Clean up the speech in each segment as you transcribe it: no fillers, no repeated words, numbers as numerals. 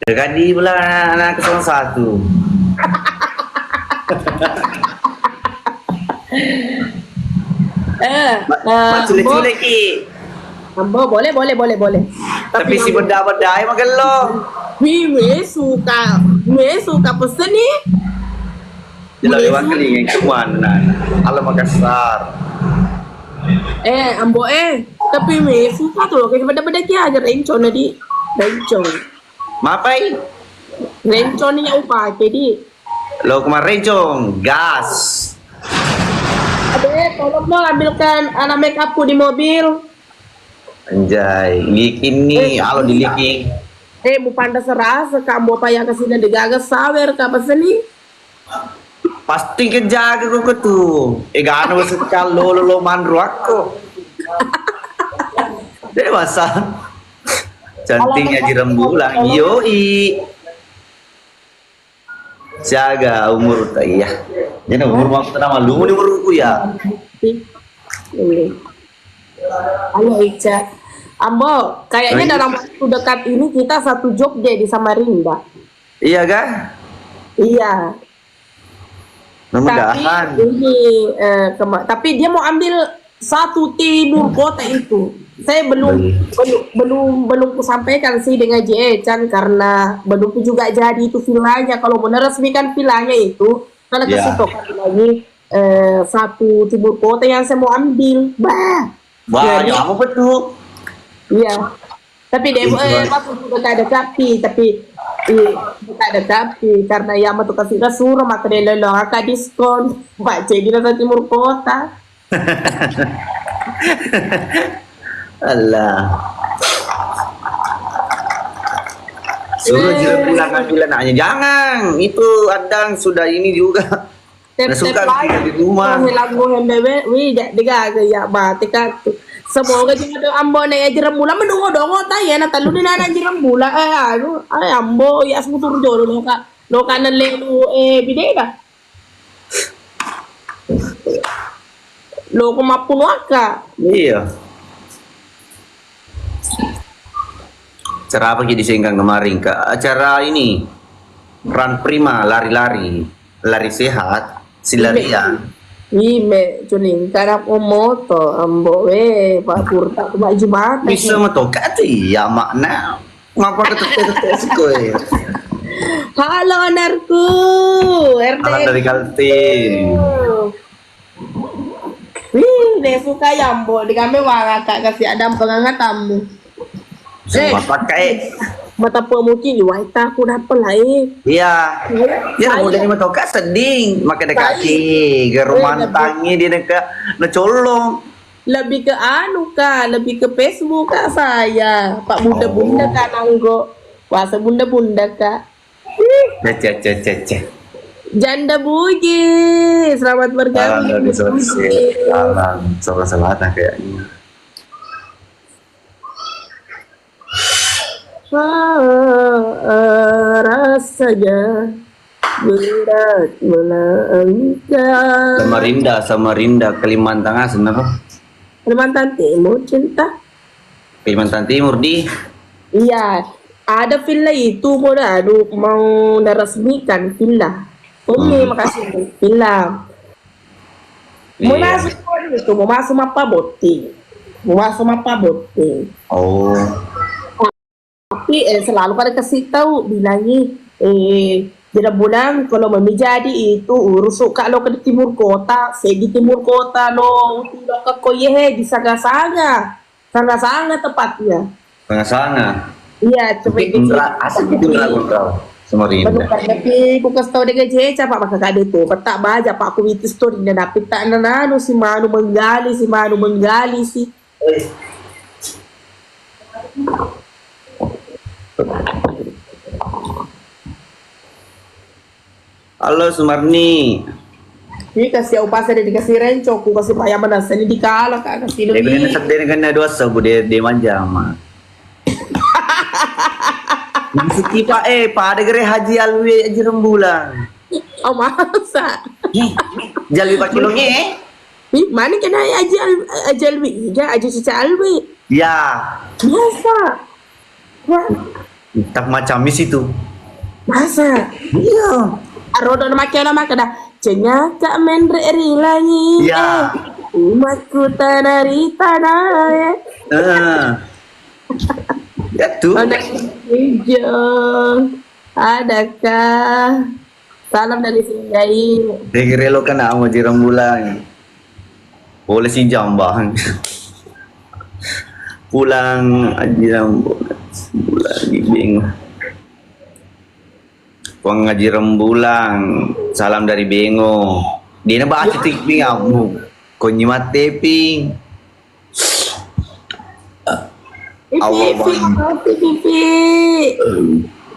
Kadi pula anak kelas satu. Cule-cule ki. Ambo boleh. Tapi si benda-benda yang makan lo. We suka pesen nih. Jelas lewat kali yang kemana? Alam Makassar. Ambo tapi we suka tuh kayak benda-benda kia aja rencon di rencon. Mapai? Rencon yang upah jadi. Lo kemarin cong gas. Tolong dong ambilkan anak make upku di mobil. Anjay, likin nih, alo di likin. Mau pandas serasa kamu apa yang kesini digagas sawer apa seni? Pasti kejaga kok tuh. Gano sekal lo manru aku. Dewasa. Cantiknya jirembulan. Yoi. Jaga umur tak iya. Jadi umur waktu nama lu di umurku ya. Halo Ica. Ambo, kayaknya dalam waktu dekat ini kita satu job deh di Samarinda. Iya kan? Iya. Mudah-mudahan. Tapi dia mau ambil satu timur kota itu. Saya belum kusampaikan sih dengan JE Chan karena belum juga jadi itu villanya. Kalau meresmikan villanya itu, karena kesitu lagi satu timur kota yang saya mau ambil. Wah, ya apa betul? Iya, tapi dia masuk juga ada tapi tak ada tapi karena ya matu kasih suruh maka dia lelong akan diskon Pak jadi dari timur kota. Allah. Suruh pulang ambil anaknya. Jangan, itu adang sudah ini juga. Suka di rumah. Lagu hembewe, digaga ya batika. Semoga juga ambo na ya jirambula menungo-dongo tayo na talo ni nana jirambula ambo ya asmutur jolo no ka na lelu bidai ba lo ko mapunwaka. Iya. Acara apa jadi singgang kemarin ke acara ini Run Prima lari sehat silarian. Ime cuning karap moto ambo pak kurta ke baju mata Bisa matokat ya makna ngapa ketek sekoi. Halo anarku RT Alam dari Kaltim. Dia suka ya ambo di kami wanga kak kasih adam pengangat tamu. Semua pakai Mata pemuki waita aku dapat lah iya. Ya udah ni matokat seding maka dekat kaki ke rumah tangi dia dekat necolong. Lebih ke lebih ke Facebook kak saya Pak bunda-bunda kak nanggo puasa bunda-bunda kak Cek. Janda Bugi selamat bergabung Alam selatan kayaknya. Rasanya berat melangkah. Samarinda Kalimantan sebenarnya. Kalimantan Timur cinta. Kalimantan Timur di. Iya, ada villa itu mau resmikan villa. Makasih villa. Mau masuk mapa boti. Oh. Tapi selalu pada kasih tahu bilangnya tidak bulan kalau menjadi itu urus kalau ke timur kota segi timur kota lo tidak ke koye di Sanga tepatnya iya coba asal itu kau Samarinda tapi bukan tahu dengan jeca pak maka kade tuh petak baja pak aku itu story dan tapi tak nanu si manu menggali si Halo Sumarni. Ini kasih upah saya dikasih renco, aku kasih payah mana ini dikalah kak kasih Dia lebih. kena sedih dengan dua sabu dia manja mah. Mesti pak pada gere haji alwi aja rembulan. Oh masa? Jalwi pak kilongnya Mana kena ajalwi? Ya aja cica alwi. Ya. Biasa. Wah. Tak macam mis itu. Masa? Iya. Arodo nama kada. Cenyaka mendre rilangi. Ya. Umatku tanah di tanah ya. Ya tuh. Ada hijau. Adakah? Salam dari Sinjai. Degre lo kan mau di rembulan. Boleh si jambang. Pulang aji rembulan. Lagi bingung. Puang ngaji rembulan. Salam dari Bengo. Dia nak baca tikping kamu. Kau nyimat teping. Awal Pipi.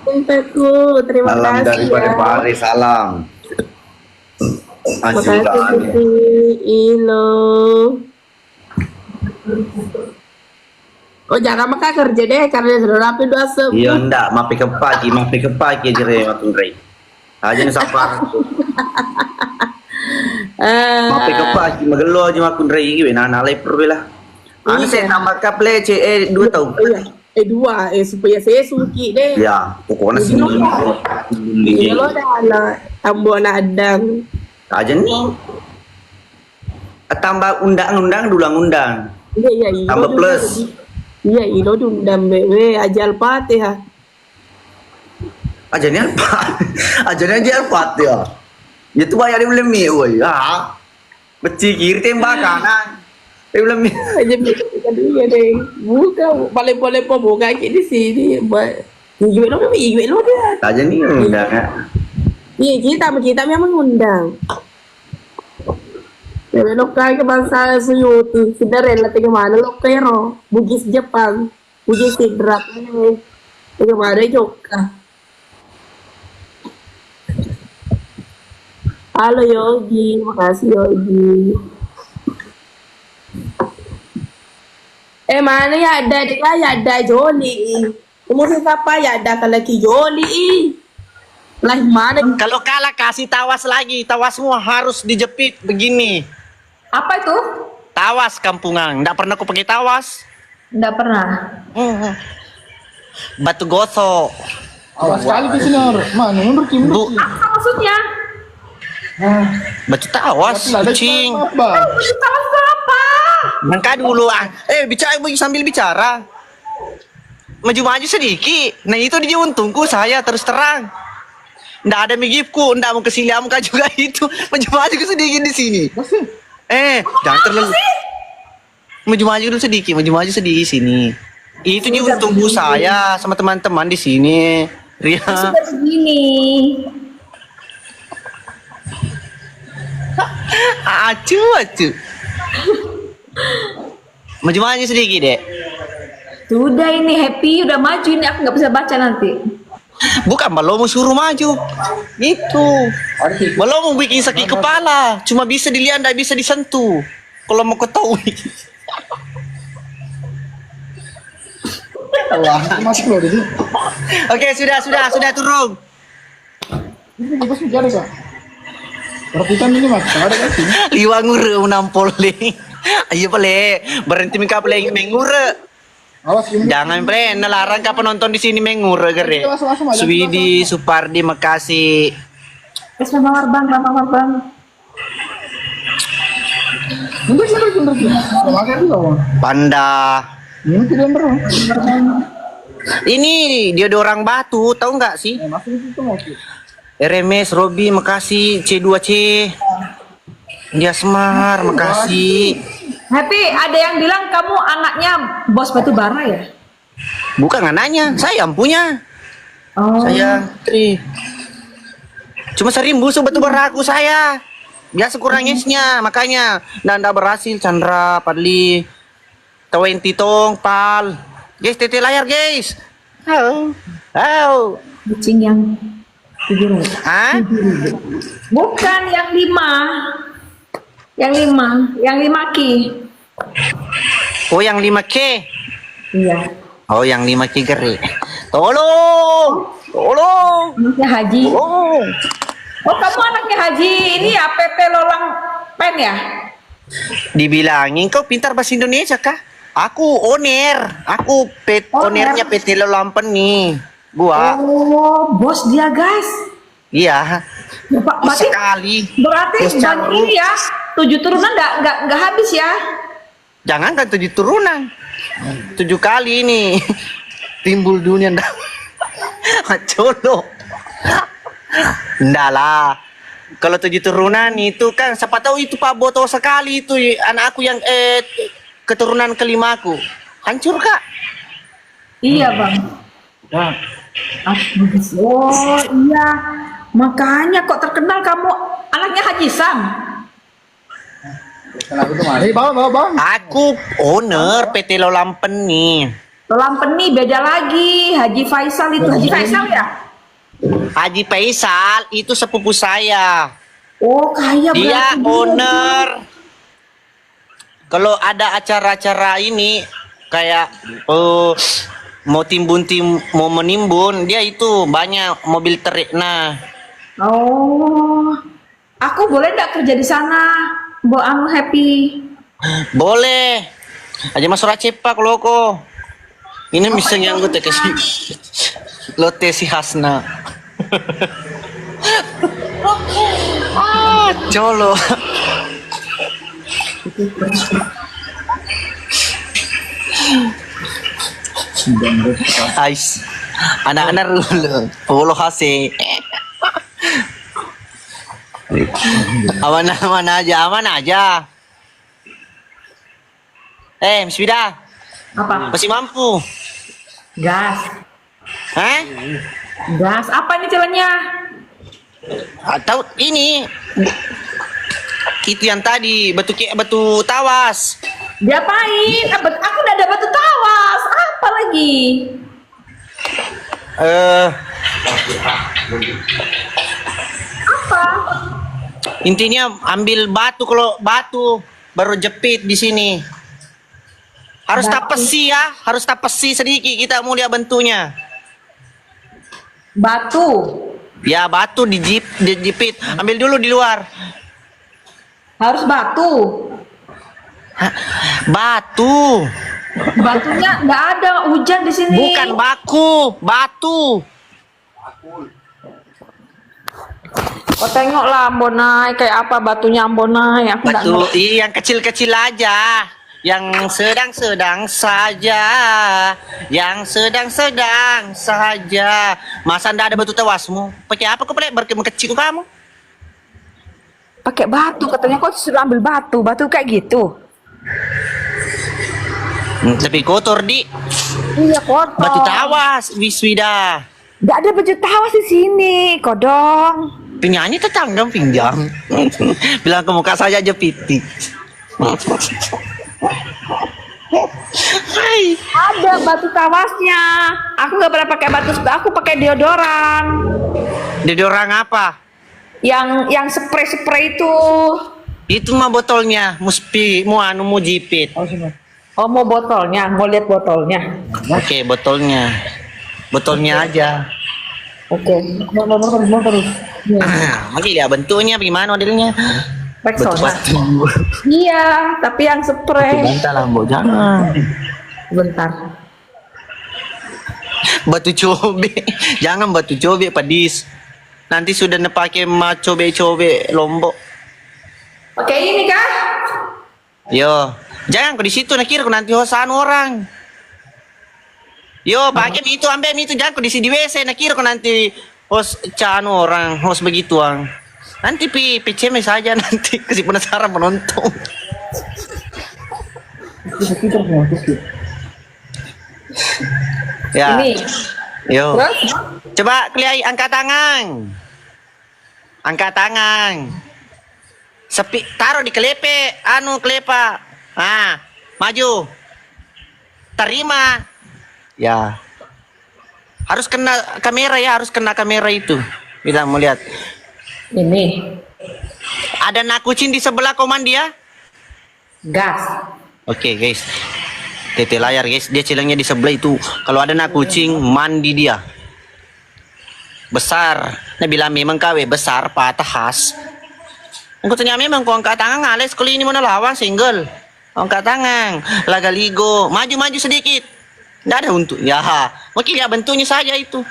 Cintaku, terima salam kasih dari ya. Paris, salam. Terima kasih Pipi. Ilo. Oh jangan maka kerja deh karena sudah rapi dua sebut. Iya ndak, mapi ke pagi jere matun rei. Aja ni sapar. Mapi ke pagi magelo aja matun rei iki nana leper lah. Anu saya tambah kaple CE 2 tahun. Dua, supaya saya suki deh. Ya, pokoknya sih. Iya lo dah tambah nadang. Aja nih. Tambah undang-undang dulang undang. Iya. Tambah plus. Iya, ilo diundang bewe ajal pate ha. Aja ni apa? Aja ni aja apa ya? Ya tu bayar dia mi, oi. Ha. Becikir tembakan. Dia belum mi. Aja kan dia deh. Buka paling buka di sini. Igu lo dia. Aja ni undang. Iya, kita memang undang. Pero lokal ke bangsa suyuti, Cinderella tiga mana lokal ro, Bugis Jepang, Bugis Sidrap ini, tiga mana juga. Halo Yogi, makasih Yogi. Mana ya ada Joli. Umur siapa ya ada kalau ki Joli. Lah mana? Kalau kalah kasih tawas lagi, tawasmu harus dijepit begini. Apa itu? Tawas kampungan, nggak pernah aku pakai tawas. Nggak pernah. Batu gosok. Awas sekali di sini mana mundur Kim. Bu, Apa maksudnya? batu tawas, kucing. Apa? Tawas itu apa? Nangka dulu ah. Bicara sambil bicara. Maju-maju sedikit. Nah itu dia untungku saya terus terang. Nggak ada migipku, nggak mau kesiliam juga itu. Maju-maju sedikit di sini. Jangan terlalu. Maju-maju dulu sedikit, maju-maju sedikit sini. Itu juga tunggu saya sama teman-teman di sini. Ria. Sudah begini. Acu. Maju-maju sedikit, Dek. Sudah ini happy, udah maju ini aku nggak bisa baca nanti. Bukan, belum mau suruh maju. Itu. Belum mau bikin sakit kepala. Cuma bisa dilihat, tidak bisa disentuh. Kalau mau ketahui. Masuk loh di sini. Oke, sudah turun. Ini bos bicara kah? Perhatikan ini mas, ada kan sini? Liwa ngure unampol le. Ayo pale, berhenti mika pale mengure. Awas Kim. Jangan ple, nalarang ka penonton di sini mengure gere. Masuk, maju. Swidi, Supardi, makasih. Terus Mama Bang. Mundur. Makan dulu. Panda. Ini tidak benar. Ini dia ada orang Batu, tahu nggak sih? Masuk itu mau. RMS, Robi, makasih. C2C. Dia Semar, makasih. Happy, ada yang bilang kamu anaknya bos batu bara ya? Bukan anaknya, saya yang punya. Oh. Saya cuma sering busuk batu bara aku saya. Biasa kurang esnya, makanya nanda berhasil. Chandra, Padli, Tawain Titong, Pal. Guys, tete layar guys. Kucing yang 7.000. Hah? Bukan yang 5. Yang 5 ki. Oh, yang 5K. Iya. Oh, yang 5K gere. Tolong. Anaknya Haji. Tolong. Oh, kamu anaknya Haji. Ini ya PT Lolang Pen ya? Dibilangin kau pintar bahasa Indonesia kah? Aku owner. Aku Owner. ownernya PT Lolampen nih. Gua. Oh, bos dia, guys. Iya. Ya, Pak, berarti Berarti bos bang Cangru. ini ya 7 turunan nggak habis ya? Jangan kan 7 turunan. 7 kali ini timbul dunia ndak. Colo. Ndak lah. Kalau 7 turunan itu kan siapa tahu itu Pak Boto sekali itu anak aku yang keturunan kelimaku. Hancur Kak. Iya bang. Ya, Oh iya, makanya kok terkenal kamu anaknya Haji Sam. kalau aku tuh mari. Bawa. Aku owner PT Lolampen nih. Lampeni beda lagi, Haji Faisal itu Haji Faisal ya? Haji Faisal itu sepupu saya. Oh kaya Dia berarti owner. Kalau ada acara-acara ini kayak mau menimbun, dia itu banyak mobil terik. Nah, Oh, aku boleh nggak kerja di sana, Bu Anu Happy? boleh. Aja masuk cepak loko. Ini misalnya yang gue kasih lote si Hasna. Colo. Ais. Anak-anak dulu. Polo hase. Aman aja. Miss Vida, Apa? masih mampu? Gas. Hah? Gas. Apa ini jalannya? Atau ini itu yang tadi batu tawas. Diapain? Aku udah ada batu tawas. Apa lagi? Apa? Intinya ambil batu, kalau batu baru jepit di sini. Harus tapesi ya, harus tapesi sedikit kita mau lihat bentuknya. Batu. Ya batu dijepit, ambil dulu di luar. Harus batu. Batu, Batunya nggak ada, hujan di sini. bukan baku, batu. Oh tengoklah Ambonai kayak apa batunya Ambonai. Aku nggak Batu, ngerti. iya yang kecil-kecil aja. Yang sedang-sedang saja. Yang sedang-sedang saja. Masa ndak ada batu tawasmu? Pakai apa kau pelek berkecil kamu? Pakai batu katanya, kok suruh ambil batu. Batu kayak gitu. Lebih kotor di Iya kotor. batu tawas, Wiswida. Nggak ada batu tawas di sini, kodong. Penyanyi tetangga pinjam. Bilang ke muka saya aja pitik. Hai. Ada batu tawasnya. Aku nggak pernah pakai batu, aku pakai deodoran. Deodoran apa? Yang spray itu. Itu mah botolnya, muspi, mau jipit. Oh mau botolnya, mau lihat botolnya. Oke, botolnya. Botolnya aja. Oke. Motor. Oke, lihat bentuknya bagaimana modelnya. Rexona. Batu. Iya, tapi yang spray. Bantah lah, Mbok. Jangan. Bentar. Batu cobe. Jangan batu cobe, padis. Nanti sudah pakai ma cobe-cobe Lombok. Oke ini kah? Yo, jangan kau di situ nakir kau nanti hosan orang. Yo, pakai itu ambil itu jangan kau di sini di WC nakir kau nanti host can orang, host begituan. Nanti PCM saja nanti kasih penasaran penonton. Ya. Ini. Yo. Terus? Coba kalian angkat tangan. Angkat tangan. Sepi, taruh di kelepe, kelepa. Nah, maju. Terima. Ya. Harus kena kamera ya, harus kena kamera itu. Kita mau lihat. Ini. Ada anak kucing di sebelah komandia dia? Gas. Oke, guys. TT layar, guys. Dia cilangnya di sebelah itu. Kalau ada anak kucing, mandi dia. Besar. Nah bilang memang kawe besar, patah khas. Aku tanya memang kau angkat tangan ngales kali ini mana lawan single. Angkat tangan, laga ligo, maju sedikit. Tidak ada untuk. Ya, mungkin ya bentuknya saja itu.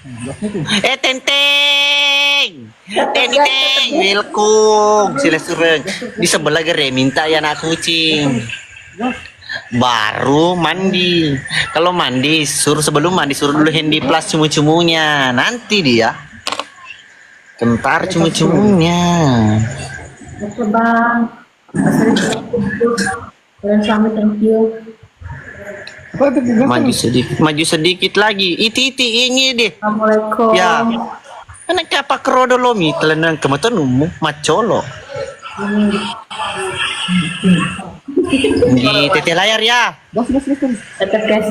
Gasnya tuh. Tenteng. Tenteng. Welcome. Sila sureng. Di sebelah gere minta ya anak kucing. Baru mandi. Kalau mandi, sebelum mandi suruh dulu handy plus cumu-cumunya. Nanti dia kentar cumu-cumunya. Oke bang. Kalian suami thank you. Apa itu gas? Maju sedikit lagi. Iti ini deh. Assalamualaikum. Ya. Anak apa kerodolomi telenang kematan umum macolo. Di tete layar ya. Gas. Tetep guys.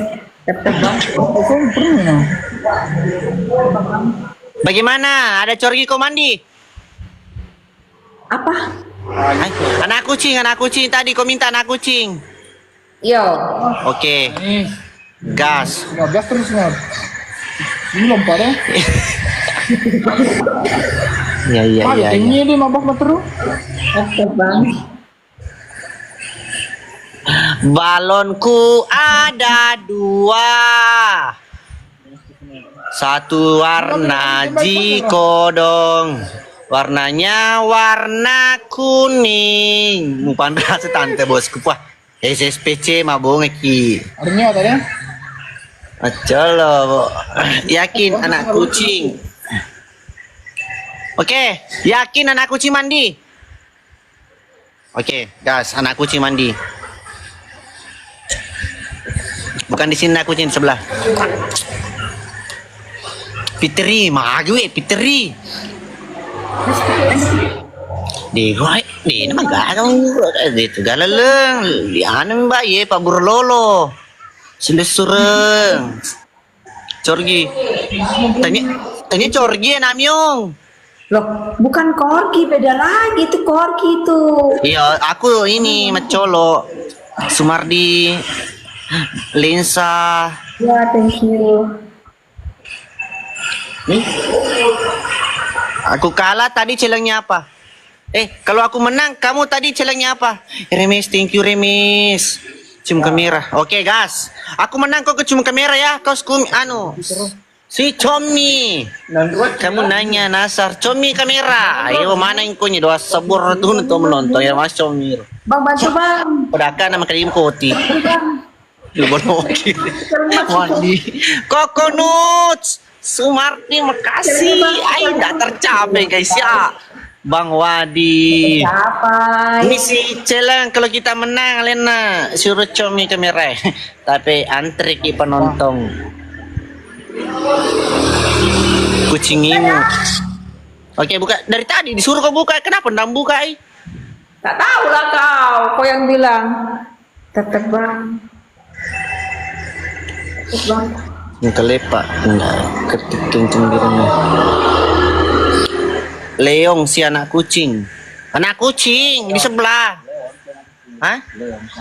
Tetep bang. Oh, kau pernah. Bagaimana? Ada corgi komandi? Apa? Anak kucing tadi kau minta anak kucing. Yo. Oke. Nih, Gas. gas terus nggak? Ini lompat ya? Iya. Ini dia mabok terus. Oke bang. Balonku ada 2. Satu warna jikodong. Warnanya warna kuning. Mupan rasa tante bosku pah. SSPC mabong ki. Artinya apa ya? Acolo. Yakin anak kucing. Oke, yakin anak kucing mandi. Oke, gas anak kucing mandi. Bukan di sini anak kucing di sebelah. Fitri, magwe Fitri. Di nama gagang itu galaleng di anam mbak ye Pak Burlolo Silesureng Corgi tanya Corgi namyong Loh, bukan korki, beda lagi itu korki itu. iya aku ini Macolo Sumardi Lensa Ya, thank you. aku kalah tadi celengnya apa kalau aku menang, kamu tadi celengnya apa? Remis, thank you Remis. Cium kamera. Oke, gas. Aku menang, kau ke cium kamera ya. Kau si Comi. Kamu nanya Nasar, Comi kamera. Ayo mana yang kau doa sabur tuh untuk menonton ya Mas Comi. Bang, bantu bang. Pedakan nama kadim koti. Mandi. Kokonut. Sumarti, makasih. Ayo nggak tercapai guys ya. Bang Wadi. Siapa? Ini si Celang kalau kita menang Lena suruh Comi kamera. Tapi antri ki penonton. Kucing ini. Oke, buka dari tadi disuruh kau buka. Kenapa enggak buka? Tak tahu lah kau yang bilang. Tetep bang. Tetep bang. Yang kelepak enggak ketik kenceng di rumah. Leong si anak kucing di sebelah. Hah?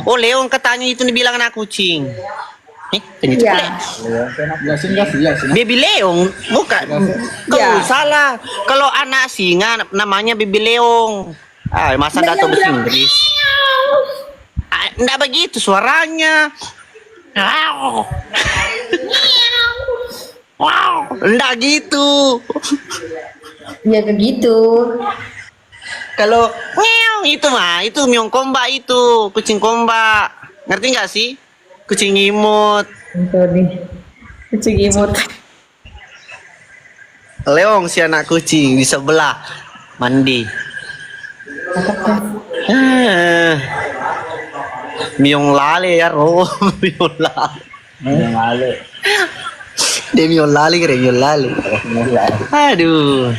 Oh Leong katanya itu dibilang anak kucing. Iya. Baby Leong bukan. Kau salah. Kalau anak singa namanya Baby Leong. Masa nggak tahu bahasa Inggris? Nggak begitu suaranya. Wow, nggak gitu. Ya begitu. Kalau itu mah itu miong komba itu kucing komba, ngerti nggak sih? Kucing imut. Itu nih. Kucing imut. Leong si anak kucing di sebelah mandi. Miong lale ya roh, miong lale. Dia miong lale. Aduh.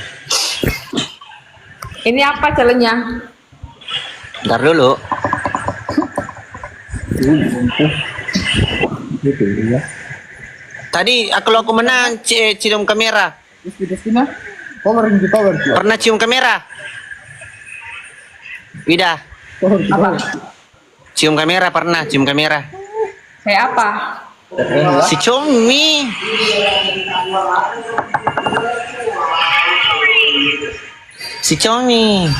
Ini apa calonnya? Ntar dulu. Tadi kalau aku menang cium kamera. Power. Pernah cium kamera? Wida. Apa? Cium kamera pernah, cium kamera. Kayak apa? Si Comi. Si Comi.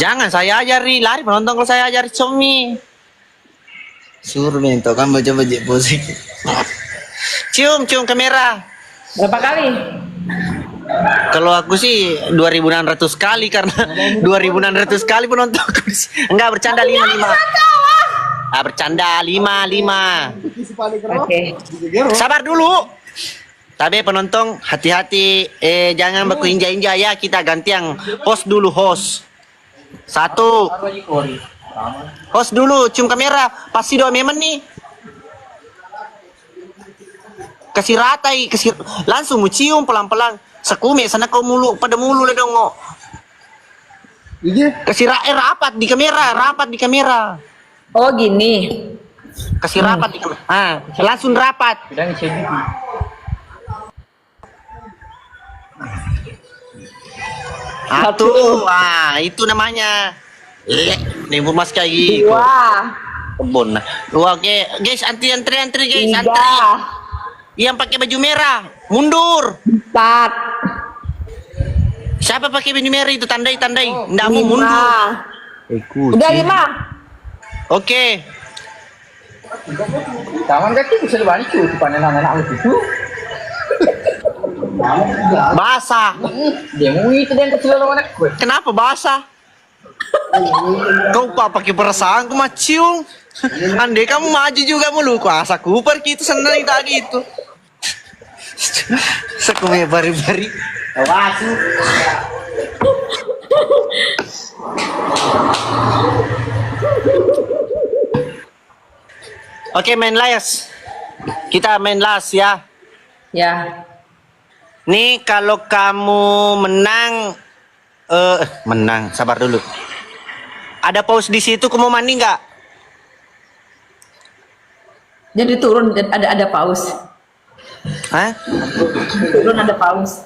Jangan saya ajari lari penonton kalau saya ajari Comi. Suruh minta kan baca musik. Cium kamera. Berapa kali? Kalau aku sih 2.600 kali karena 2.600 kali penonton. Enggak bercanda 5. Ah bercanda 5. Oke. Sabar dulu. Tapi penonton hati-hati, jangan baku injak-injak ya, kita ganti yang host dulu host. 1. Host dulu, cium kamera, pasti 2 memen nih. Kasih ratai, langsung mu cium pelan-pelan. Sekume sana kau mulu pada mulu lah dong. Iya. Kasih rapat di kamera. Oh gini. Kasih rapat di kamera. Ah, langsung rapat. Itu namanya. Nih mas kayak gitu. Dua. Kebun. Oke, guys, antri guys, Tiga. antri. Yang pakai baju merah, mundur. 4. Siapa pakai baju merah itu tandai. Nggak mau mundur. 5. Udah 5. Oke. Taman kaki bisa dibalik tuh panen anak-anak itu. Basah. Dia mau itu dia kecil lawan anak gue. Kenapa basah? Kau pak pakai perasaan ku maciung. Andai kamu maju juga mulu kuasa Cooper gitu senang tak gitu. Sekume bari-bari. Awasu. Oke, main last. Kita main last ya. Ya. Nih kalau kamu menang, sabar dulu. Ada pause di situ, kamu mandi nggak? Jadi turun ada pause. Hah? Turun ada pause.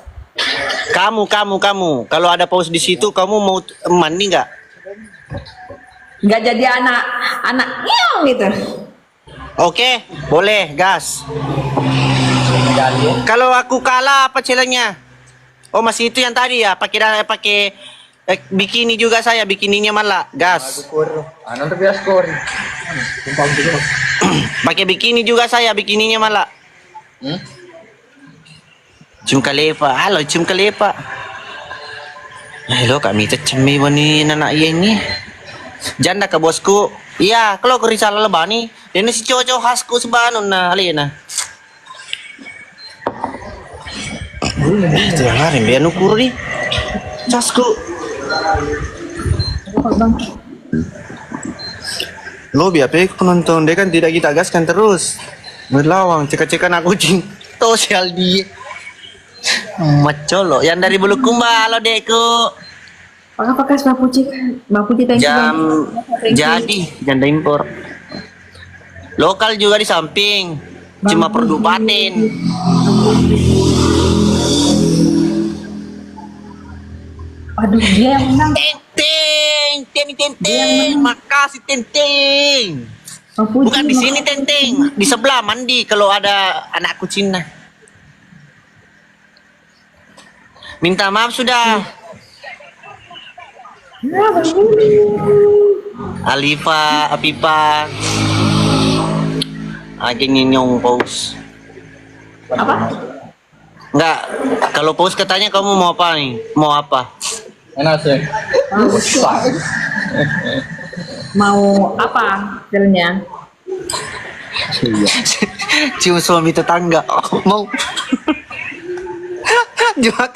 Kamu. Kalau ada pause di situ, kamu mau mandi nggak? Nggak jadi anak nyong gitu. Oke, boleh, gas. Kalau aku kalah apa challenge-nya? Oh, masih itu yang tadi ya, pakai bikini juga saya, bikininya malah, gas. Anak terbiasa skor. Pakai bikini juga saya, bikininya malah. Cium kalepa, halo cium kalepa. Halo kami cecemi wani anak ini. Janda ke bosku. Iya, kalau ke Rizal Lebani, ini si cowok khasku sebanun na alina. Itu yang hari biar nukur nih. Casku. Lo biar penonton dia kan tidak kita gaskan terus. Berlawang cek-cekan aku cing. Sosial dia. Macolo yang dari Bulukumba, halo Deku. Pakai Mbak Puji thank you. Jadi janda impor. Lokal juga di samping. Cuma perlu paten. Aduh, dia yang menang. Tenteng. Makasih Tenteng. Mbak Puji, Bukan di sini Tenteng, di sebelah mandi kalau ada anak kucing. Minta maaf sudah. Alifa, Apipa. Agen nyinyong pause. Apa? Enggak, kalau pause katanya kamu mau apa nih? Mau apa? Enak sih. Mau apa hasilnya? Cium suami tetangga. Mau. Juak.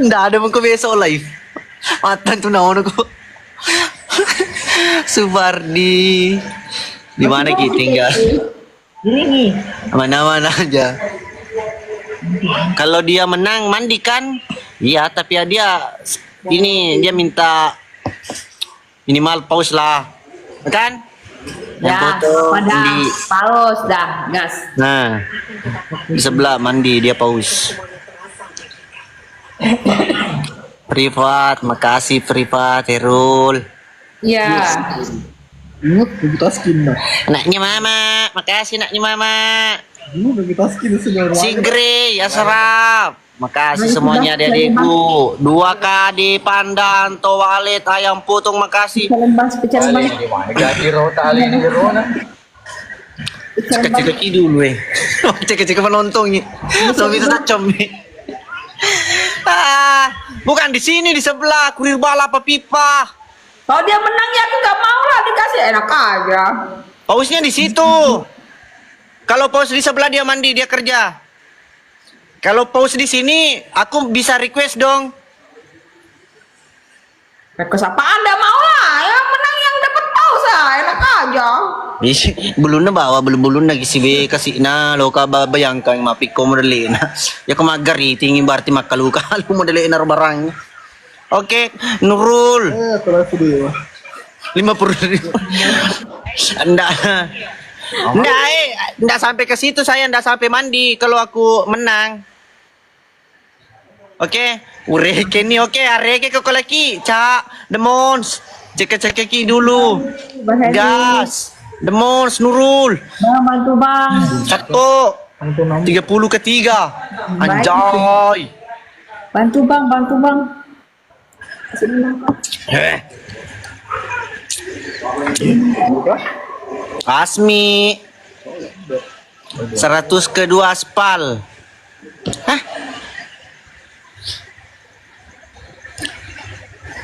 Nggak ada mau besok live. Matan tuh naon aku. Subardi. Di mana kita tinggal? Ini. Mana-mana aja. Kalau dia menang mandi kan? Iya, tapi ya dia minta minimal pause lah. Kan? Yang Ya, foto pada di paus dah, gas. Nah, di sebelah mandi dia pause. Privat, makasih Privat, Herul. Ya. Ingat bagi taskin lah. Naknya mama, makasih naknya mama. Dulu bagi taskin semua orang. Sigri, Asraf. Makasih semuanya adikku. 2K di Pandan, Towalet, ayam potong, makasih. Pecah lembas. Di mana ganti rota ali di rona. Cek kaki dulu cek penonton nih. So bisa tacom nih. Bukan di sini, di sebelah kurir bala apa pipa. Kalau dia menang ya aku gak mau lah dikasih, enak aja. Pausnya di situ. Kalau paus di sebelah dia mandi, dia kerja. Kalau paus di sini, aku bisa request dong. Request apa Anda mau lah, yang menang yang dapat paus lah, enak aja. Belum na bawa, belum lagi si be kasih na lo ka bayangkan mapik ko mo dali na. Ya kumagari tingin berarti makaluka lu mo dali na barang. Oke, Nurul. Kalau aku dia. 50.000. Enggak sampai ke situ saya, enggak sampai mandi kalau aku menang. Oke, ureke nih, oke, areke ke kolaki, Cak, Demons. Cek kaki dulu. Gas. Demons, Nurul. Bang, bantu bang. 30 ke 3. Anjay. Bantu bang. Sini bang. Asmi 100 ke 2 aspal. Hah?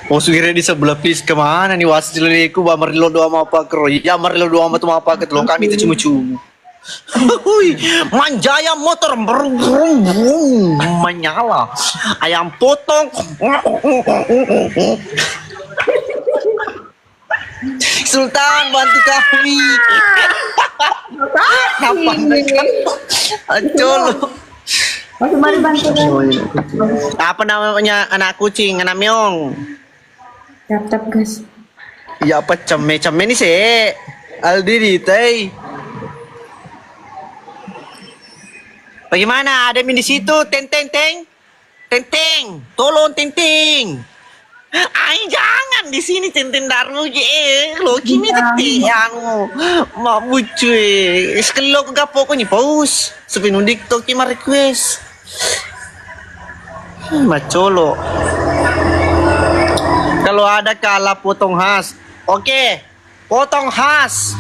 Oh sugire di sebelah pis kemana nih wasit leleku ba marilo doa mau apa kro ya marilo doa mau apa ke telung kami itu cuma hui manjaya motor berum menyala ayam potong Sultan bantu kami Acol Masih mari bantu bang. apa namanya anak kucing anak meong Tap guys. ya apa ceme nih sih Aldi teh bagaimana ada di situ teng tolong teng ay jangan di sini teng daru lo kimi teng anu mau cuy sekelo ke gapo ko ni paus sepinudik to ki ma request macolo kalau ada kalah potong khas oke potong khas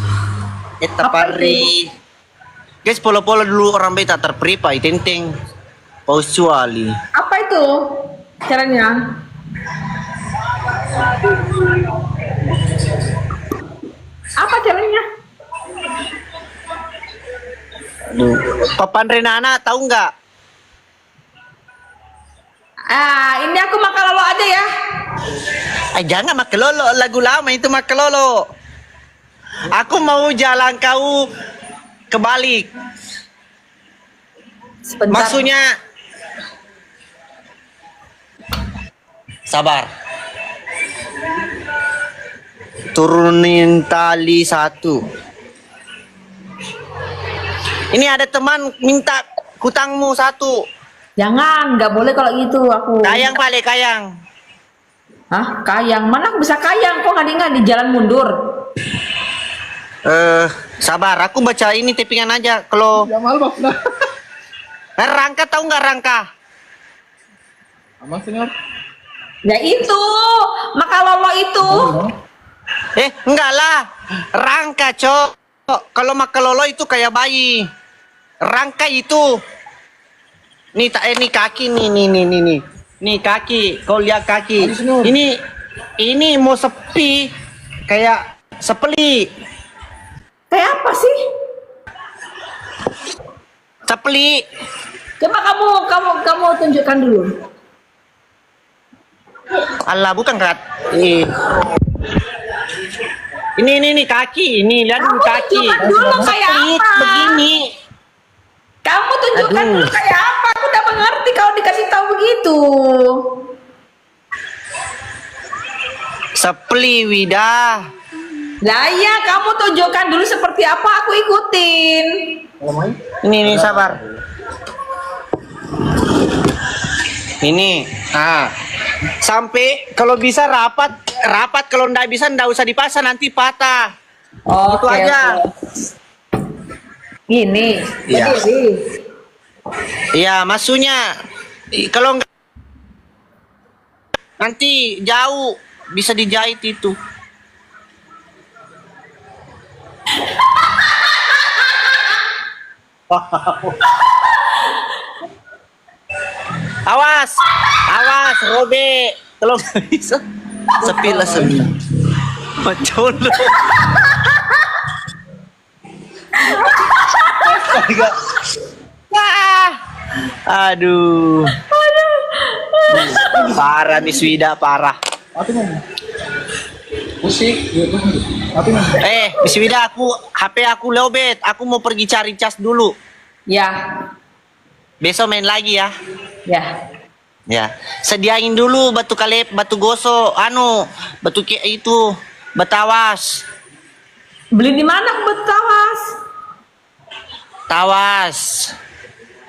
eta pari guys polo-polo dulu orang beta terpripa tenteng paus cuali Apa itu caranya? Apa caranya? Papan Renana tahu nggak Ini aku makan lolo aja ya. jangan makelolo lagu lama itu makelolo aku mau jalan kau kebalik Sebentar. maksudnya sabar turunin tali satu ini ada teman minta hutangmu satu Jangan, nggak boleh kalau gitu aku. kayang pale kayang Hah? Kayang? Mana aku bisa kayang? Kok nggak di jalan mundur? sabar aku baca ini tippingan aja kalau Jamal bos dah. rangka tahu nggak rangka Aman senior. Ya itu, maka lolo itu. enggak lah rangka cok kalau makalolo itu kayak bayi rangka itu nih ini kaki nih kaki kau lihat kaki ini mau sepi kayak sepeli Kayak apa sih? sepeli Coba kamu tunjukkan dulu. Allah bukan kat ini kaki ini lihat Kamu kaki tunjukkan dulu kayak Sepeli apa? begini Kamu tunjukkan Aduh. dulu kayak apa? Aku udah mengerti kalau dikasih tahu begitu. sepeli Wida Lah iya, kamu tunjukkan dulu seperti apa, aku ikutin. ini sabar ini sampai kalau bisa rapat kalau ndak bisa ndak usah dipasang nanti patah itu Oke, aja oke. Gini. Iya. berdiri. iya maksudnya kalau nggak nanti jauh bisa dijahit itu Awas, awas, Robe. Kalau nggak bisa, sepi lah sepi. Macam lu. Wah, aduh. Parah nih Swida, parah. Mati ngomong. Musik. Mati ngomong. Miss Wida, HP aku lowbat. Aku mau pergi cari cas dulu. Ya, Besok main lagi ya. ya. Ya, sediain dulu batu kalep, batu gosok, batu itu, batawas. Beli di mana buat tawas? Tawas.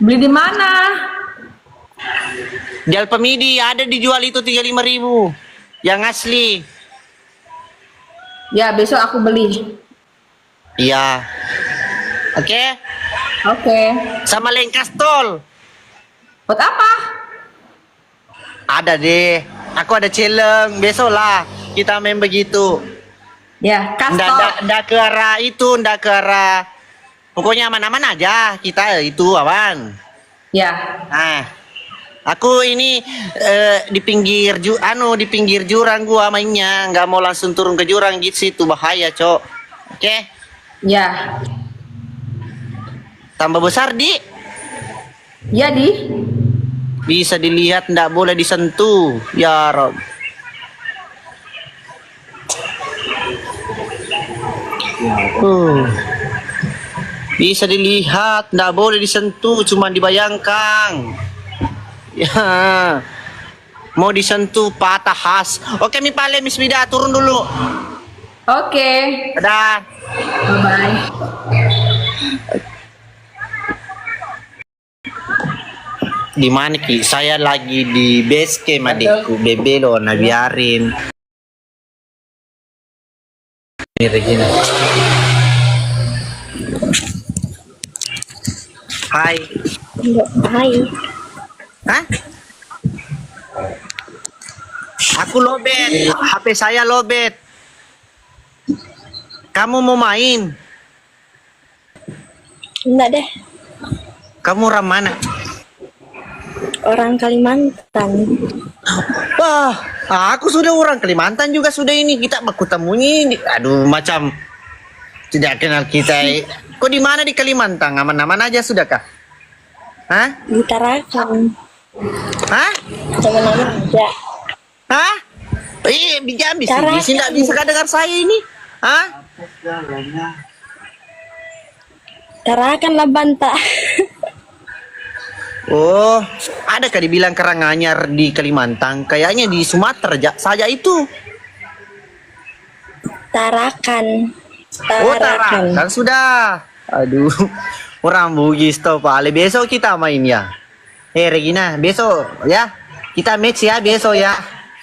Beli di mana? Di Alpamidi ada dijual itu 35.000. Yang asli. Ya, besok aku beli. Iya. Oke. Oke. Sama lengkas tol. Buat apa? Ada deh. Aku ada challenge. Besok lah kita main begitu. Ya, kastor. Ndak ke arah itu, ndak ke arah. Pokoknya aman-aman aja kita itu aman. Ya. Nah, aku ini di pinggir di pinggir jurang gua mainnya, nggak mau langsung turun ke jurang gitu situ bahaya, Cok. Oke? Ya. Tambah besar, Di. Ya, Di. Bisa dilihat, ndak boleh disentuh. Ya Rob. Bisa dilihat, ndak boleh disentuh, cuma dibayangkan. Ya. Mau disentuh patah khas. Oke, Mi Pale, Miss Wida, turun dulu. Oke. Dadah. Bye-bye. Di mana Ki? Saya lagi di base camp adikku. Bebe lo, nah biarin. Ini Regina. Hai. Hai. Hah? Aku lobet. HP saya lobet. Kamu mau main? Enggak deh, Kamu orang mana? orang Kalimantan. Wah, aku sudah orang Kalimantan juga sudah ini. Kita baku temunya. Aduh, macam tidak kenal kita. Kok di mana di Kalimantan? Aman-aman aja sudah kah? Hah? Di Tarakan. Hah? Teman-teman aja. Hah? Di Jambi sih. Tarakan. Di sini tidak bisa dengar saya ini. Hah? Tarakan lah banta. Oh, adakah dibilang Karanganyar di Kalimantan? Kayaknya di Sumatera saja itu. Tarakan. Oh, Tarakan sudah. Aduh, orang Bugis toh Pak. Besok kita main ya. Regina, besok ya. Kita match ya besok ya.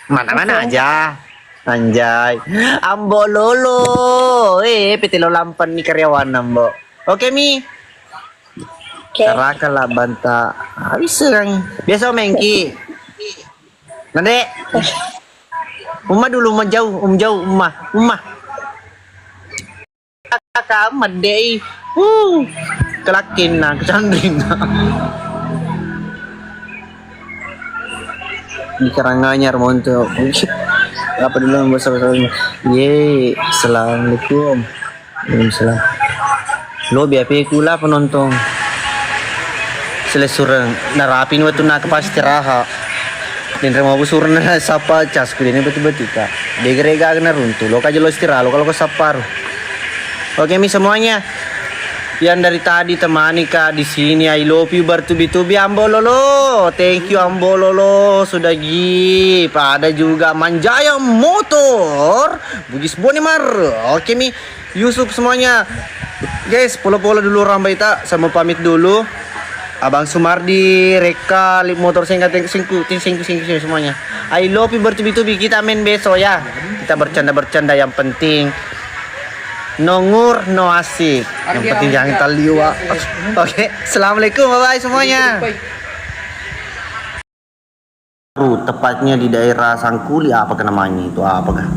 Mana-mana aja. Anjay. Ambo lolo. Petelo lampan nih karyawan ambo. Oke, Mi. Oke. Tarakan lah banta. Habis serang. Besok mengki. Nanti. Umah dulu, jauh, jauh, umah. Kakak medei. Kelakin na, kecandring na. Di Karanganyar monto. Apa dulu bahasa-bahasa. Ye, assalamualaikum. Waalaikumsalam. Lo biapi kula penonton. Selesurang narapin waktu nak pasti raha. Dan remo busur na sapa cas kudene betul-betul ka. Degrega na runtuh. Lo kaje lo istirahat lo kalau ke sapar. Oke, Mi semuanya. Yang dari tadi temani Kak di sini. I love you bertubi-tubi Ambololo. Thank you Ambololo sudah gip. Ada juga Manjaya Motor, Bugis Bonimar. Oke, Mi Yusuf semuanya. Guys, polo-polo dulu Rambaita sama pamit dulu. Abang Sumardi, Reka, Lip Motor singkat singku semuanya. I love you bertubi-tubi. Kita main besok ya. Kita bercanda-bercanda yang penting. Nongur no asik. Yang penting jangan taliwa. Oke, assalamualaikum, bye bye semuanya. Tepatnya di daerah Sangkuli apa namanya itu apakah?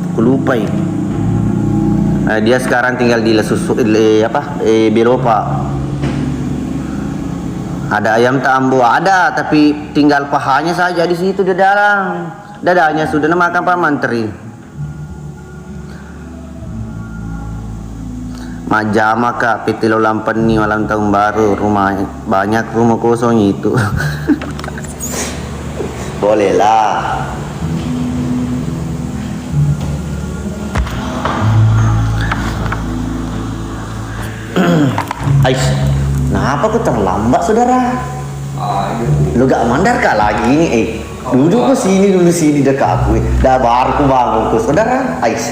Aku lupa ini. Dia sekarang tinggal di Beropa. Ada ayam tambo, ada, tapi tinggal pahanya saja di situ di dalam. Dadanya sudah makan Pak Menteri. Majama Kak, PT Lolampen malam tahun baru, rumah banyak rumah kosong itu. Boleh lah. Ais, kenapa kau terlambat saudara? Lu gak mandar kak lagi ini duduk ke sini dulu sini dekat aku. Dah baru ku bangun ku saudara. Ais.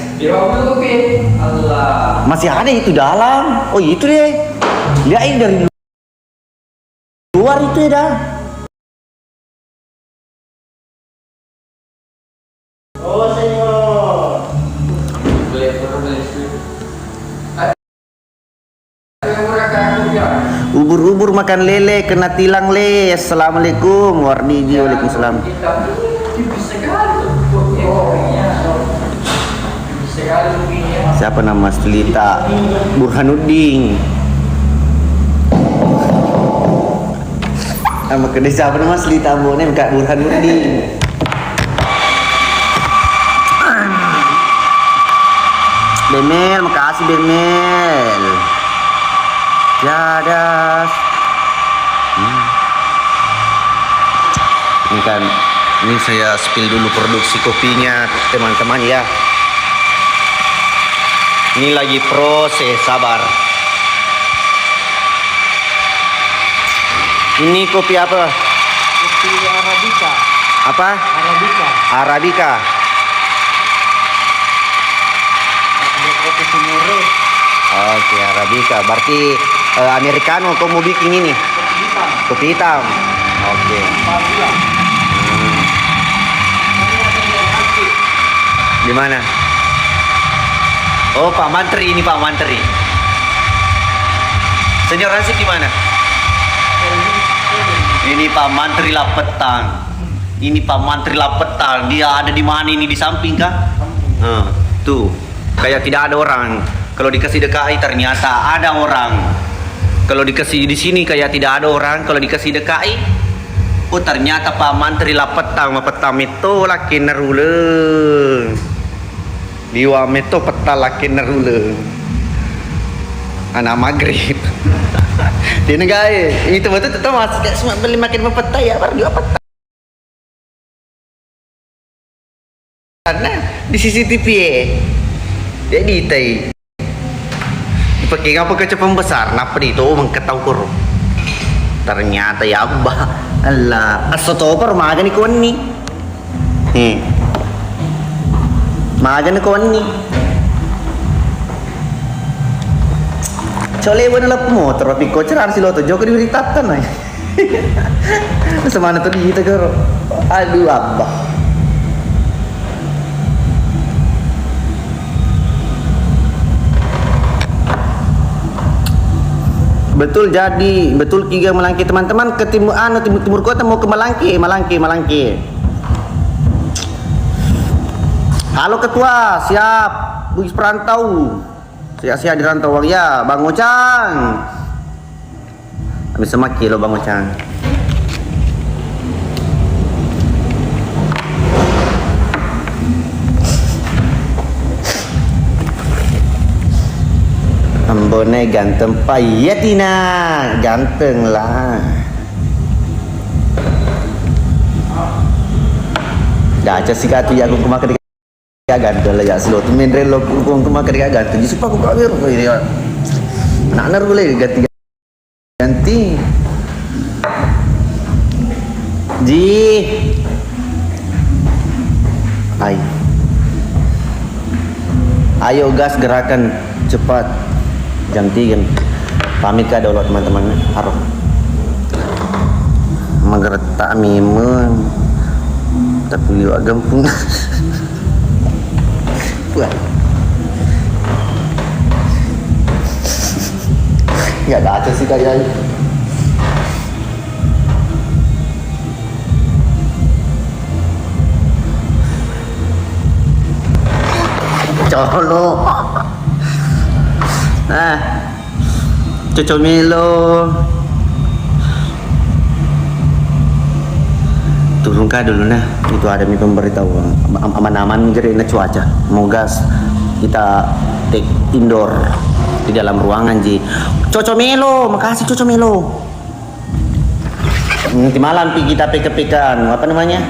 Masih ada itu dalam. Oh itu deh. Lihat ini dari luar itu ya dah. Oh senyor. Ubur-ubur makan lele kena tilang le. Assalamualaikum warahmatullahi waalaikumsalam. Siapa nama Stelita? Burhanuddin. Nama kedai siapa nama Stelita Mbone Kak Burhanuddin. Bemel, makasih Bemel. Jadas. Ini kan, ini saya spill dulu produksi kopinya teman-teman ya. Ini lagi proses, sabar. Ini kopi apa? Kopi Arabica. Apa? Arabica. Arabica. Kopi Sumure. Oke, Arabica. Berarti Americano kau mau bikin ini? Kopi hitam. Oke. Di mana? Oh, Pak Mantri ini Pak Mantri. Senior Hansip di mana? Ini Pak Mantri Lapetang. Ini Pak Mantri Lapetang. Dia ada di mana ini di samping kah? Tuh, kayak tidak ada orang. Kalau dikasih DKI ternyata ada orang. Kalau dikasih di sini kayak tidak ada orang. Kalau dikasih DKI, oh ternyata Pak Mantri Lapetang, petang itu laki nerule. Diwa meto peta laki nerule. Anak maghrib. Di negara itu betul tetap masih kayak semua beli makin mempeta ya, baru dua peta. Karena di CCTV jadi tai. Pakai apa kaca pembesar, napa itu mengketau kuru. Ternyata ya abah, Allah, asotoper magan ni kawan ni. Magan ni kawan ni. Cole pun lah motor, tapi koceran si loto jauh diberitakan lah. Semana tu dia kero. Aduh abah. Betul jadi, betul Kiga Malangki teman-teman ke timur kota mau ke Malangki. Halo ketua, siap. Bugis perantau. Siap-siap di rantau ya, Bang Ocang. Habis semaki lo Bang Ocang. Ambone ganteng payatina, ganteng lah. Dah aja sih katu ya aku kemakan ganteng lah ya slot main relo aku kemakan ganteng. Jadi aku kawir ya. Nak nar boleh ganti. Ji. Ayo gas gerakan cepat. Jam 3 pamit kah dulu teman-teman harus menggeretak mimun tapi juga gampang. Buat nggak ada sih kayaknya. Colo Cocomelo. Turun kah dulu nah. Itu ada mi pemberitahuan aman-aman gerina cuaca. Mau gas kita take indoor di dalam ruangan ji. Cocomelo, makasih Cocomelo. Nanti malam kita peke-pekan apa namanya?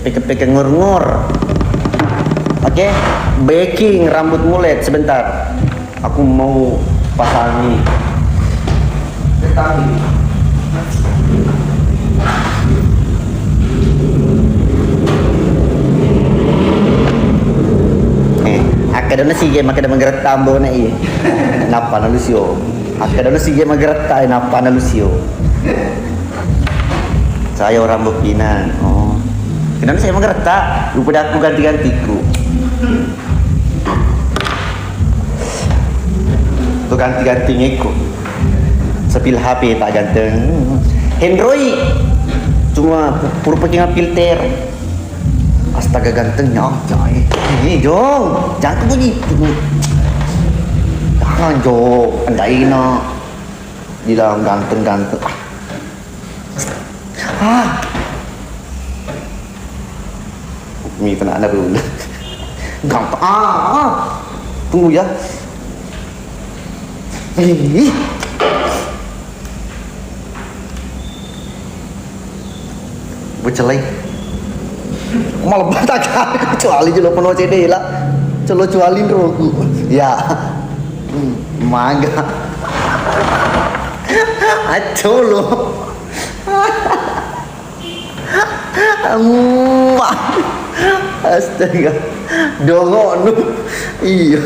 Peke-peke ngur-ngur. Oke, baking rambut mulet sebentar. Aku mau pasangi. Akadana sige makada magret tambo na iya. Napa na Lucio. Akadana sige magret tayo napa na Lucio. Saya orang Bukinan. Oh. Kenapa saya magret tak? Udah aku ganti-gantiku. Tuh ganti-gantinya ku. Sepil HP tak ganteng. Android. Cuma pura pakai filter. Astaga gantengnya, coy. Ini Jong, jangan begitu. Jangan Jong, andain nak. Bilang ganteng-ganteng. Ini pernah ada belum? Ganteng. Tunggu ya. Bercelai. Malah batakan kecuali jual penuh CD lah. Colo jualin rogu. Ya. Mangga. Acolo. Astaga. Dongo nu. Iya.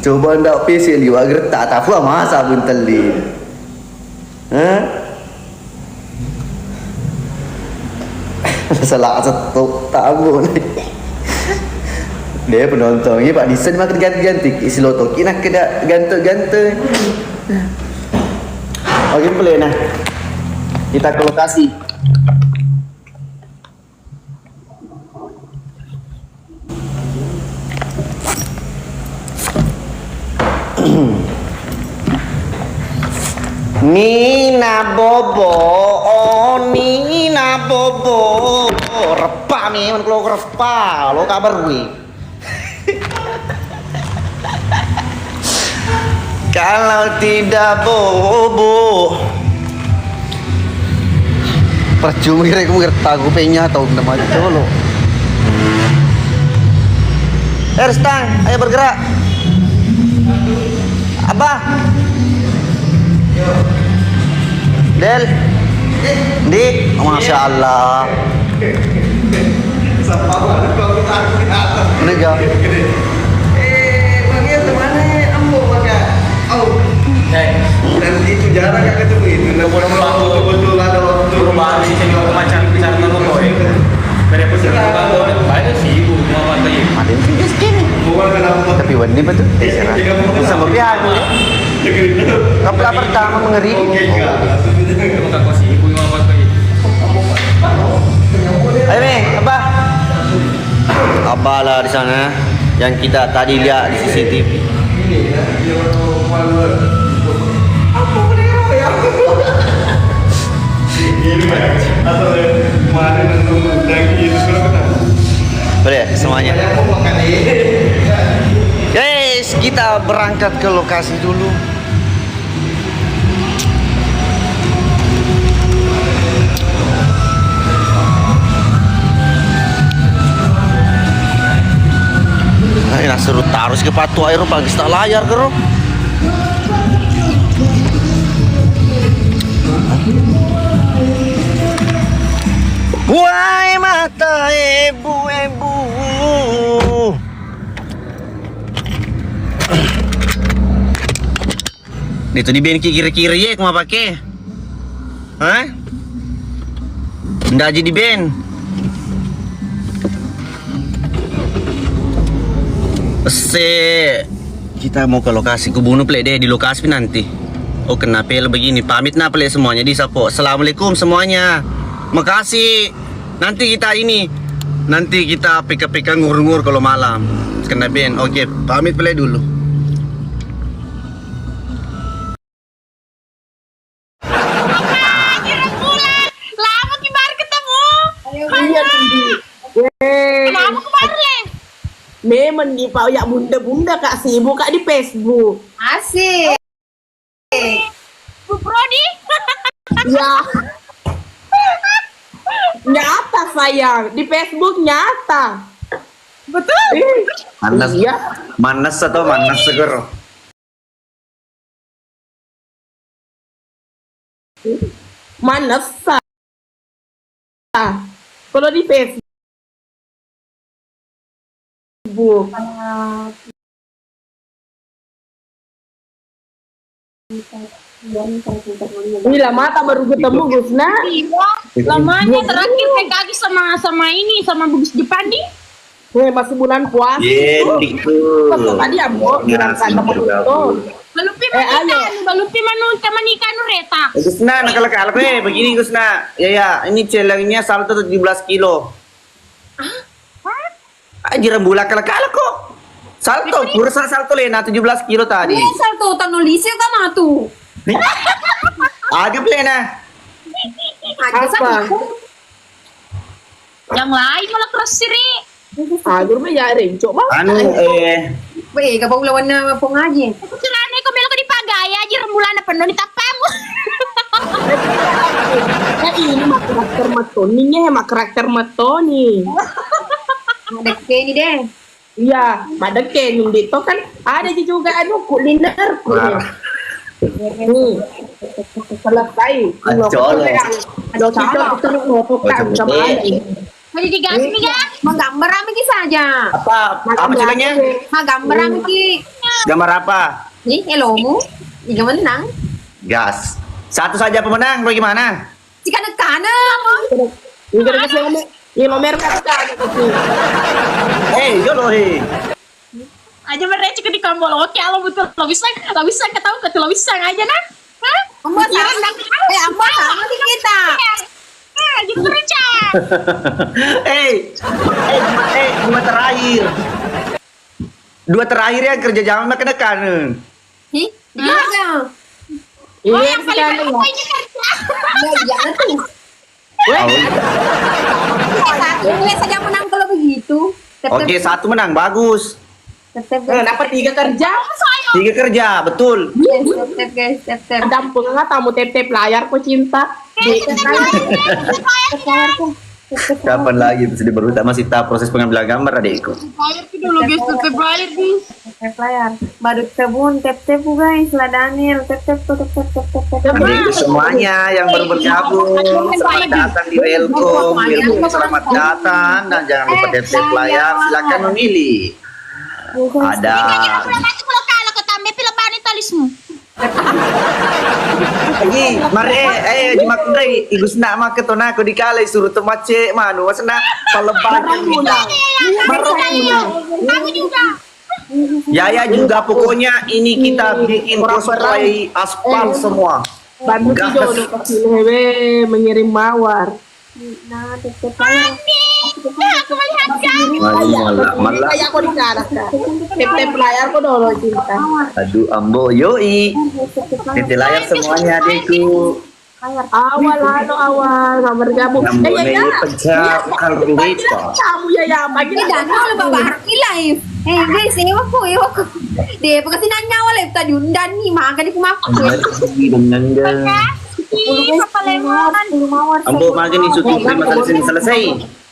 Coba ndak PC liwa gerta tahu masa bunteli. Salah satu tamu nih. Dia penontonnya Pak Disen makin ganti-ganti. Isi lotoki nak kena gante-gante. Oke boleh nah. Kita ke lokasi. Nina Bobo, oh Nina Bobo, repa nih, man kalau repa, lo kabar gue. Kalau tidak Bobo, percuma kira aku ngerti gue penya atau nama itu lo. Stang, ayo bergerak. Abah. Del, Di, Masya Allah. Ini gak? Bang temannya ambo pakai. Dan itu jarang kan ketemu itu. Betul ada waktu. Perubahan sih saya juga macam bicara tentang boy. Dari persiapan kantor banyak sih ibu mau apa lagi? Ada yang video segini. Tapi wani betul. Sama pihak. Kapal pertama mengeri. Kamu tak kau sih ibu mau apa lagi? Ayo nih, Abah. Abah lah di sana. Yang kita tadi lihat di CCTV. Boleh semuanya. Guys, kita berangkat ke lokasi dulu. Nah, seru taruh ke patu air pagi tak layar kero. Wahai mata ibu-ibu, itu di ben kiri-kiri ya mau pakai, hah? Ndak aja di ben. Kita mau ke lokasi kubunuh play deh di lokasi nanti. Oh kenapa begini? Pamit na play semuanya di sapo. Assalamualaikum semuanya. Makasih. Nanti kita ini Nanti kita pika-pika ngur-ngur kalau malam. Kena Ben. Oke, pamit play dulu. Lama kemarin ketemu. Iya Dindi. Kenapa kemarin? Memang di Pak ya bunda-bunda Kak sibuk Kak di Facebook. Asik. Bu Prodi. Ya. Nyata sayang, di Facebook nyata. Betul. Manas. Iya. Manas atau manas seger? Mana sah? Kalau di Facebook. Gila mata baru ketemu Gusna. Lamanya terakhir PKG sama ini sama Bugis Jepandi. Masih bulan puasa. Itu. Kok tadi ambo bilang kan temen itu. Balupi ayo. balupi manikah reta. Gusna, nakal-nakal begini Gusna. Ya, ini celengnya salto 17 kilo. Ajiran bulan kalakala kok. Salto, pura salto lena 17 kilo tadi. Salto tanulisnya kan tuh. Agak plena. Apa? Yang lain malah keras siri. Agur mah ya rencok mah. Anu Weh, gak mau lawan na pengaji. Aku celana ko belo ko di pagaya aja rembulan na penuh di tapamu. Nah ini mah karakter Matoninya emang karakter Matoni. Ada ini deh. Iya, pada kening itu kan ada juga anu kuliner. Nih, selesai. Acol. Ada kita terus ngopokan sama ada. Mau digas nih ya? Menggambar apa ki saja? Apa celengnya? Menggambar apa ki? Gambar apa? Nih, elomu. Iga menang. Gas. Satu saja pemenang, bagaimana? Jika nekana. Ini kasih ngomong. Ini nomor kata. Jolo Aja mereka di kambol. Oke, alo betul. Lo bisa ketahu ke lo bisa aja nah. Hah? Ambo sama. Ambo sama di kita. Gitu kerja. Dua terakhir yang kerja jangan makan kanan. Ih, gimana? Ini yang paling sekarang apa ini kerja? Ya, jangan tuh. Boleh saja menang kalau begitu. Oke, satu menang, bagus. dapat 3 kerja. 3 kerja, betul. Step. Dampung nggak tamu tep layar ku cinta. Kapan lagi bisa diberita masih tahap proses pengambilan gambar adikku. Bayar dulu guys, step layar. Baru kebun tep guys, lah Daniel tep. Adikku semuanya yang baru bergabung, selamat datang di welcome, selamat datang dan jangan lupa tap layar, silakan memilih. Ada kalau ketambe pilapan talismu. mari di makundai igus nak maketona ko dikalay suruh temace manu wasna palebaran Kamu juga. ya juga pokoknya ini kita bikin cosplay aspal semua. Bantu Gas. jodoh kasih hewe mengirim mawar. Aku melihat kamu. Malah Kayak aku di sana. Tep layar ku dulu cinta. aduh ambo yoi titik layar semuanya adikku Awal nggak bergabung. ambo ini pecah kalau lupa Kamu ya pagi Ini Daniel lo bawa live. Guys, ewa ko. Deh, pagkasi nanya wala tadi undan nih, makan di kumaku. ambo makin isu masalah sini selesai.